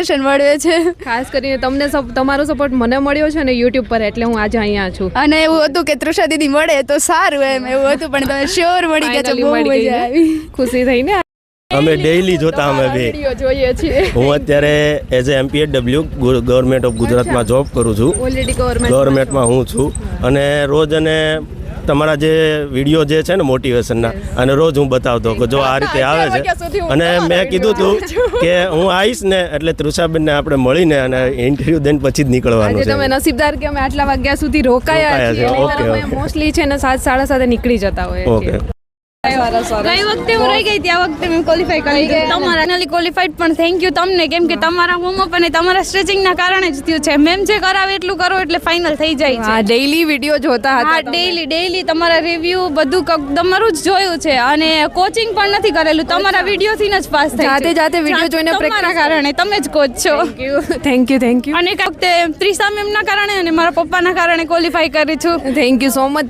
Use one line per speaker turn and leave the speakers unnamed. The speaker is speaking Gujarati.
મળ્યો છે.
ખાસ કરીને તમને તમારો સપોર્ટ મને મળ્યો છે ને યુટ્યુબ પર, એટલે હું આજે અહીંયા છું.
અને એવું હતું કે તૃષા દીદી મળે તો સારું એમ એવું હતું, પણ તમે શ્યોર મળી ગયા તો બહુ મજા આવી.
ખુશી થઈ ને.
અમે ડેઈલી જોતા અમે બે
જોઈએ છીએ.
હું અત્યારે as a MPHW government of ગુજરાતમાં જોબ કરું છું.
ઓલરેડી
ગવર્મેન્ટમાં હું છું અને રોજ અને તમારા જે વિડીયો જે છે ને મોટિવેશનના, અને રોજ હું બતાવતો કે જો આ રીતે આવે છે. અને મેં કીધું હતું કે હું આવીશ ને એટલે તૃષાબેનને આપણે મળીને અને ઇન્ટરવ્યૂ દઈને પછી જ નીકળવાનું છે.
તમે નસીબદાર કે અમે આટલા વાગ્યા સુધી રોકાયા છીએ. મોસ્ટલી છે ને 7:30 નીકળી જતા હોય.
ઓકે.
ગઈ વખતે હું રહી ગઈ હતી, આ વખતે મેં ક્વોલિફાય કરી ગઈ. તમારા ફાઇનલી ક્વોલિફાઈડ, પણ થેન્ક યુ તમને, કેમ કે તમારા વોર્મઅપ અને તમારા સ્ટ્રેચિંગના કારણે જ થયું છે. મેમ જે કરાવે એટલું કરો એટલે ફાઇનલ થઈ જાય છે.
હા, ડેઈલી વિડીયો જોતા હતા.
હા, ડેઈલી તમારા રિવ્યુ બધું તમારું જ જોયું છે, અને કોચિંગ પણ નથી કરેલું, તમારા વિડીયોથી જ પાસ થઈ.
જાતે વિડીયો જોઈને
તમારા કારણે, તમે જ કોચ છો.
Thank you.
અને વખતે ત્રિષા મેમના કારણે અને મારા પપ્પાના કારણે ક્વોલિફાય કરી છું.
Thank you so much.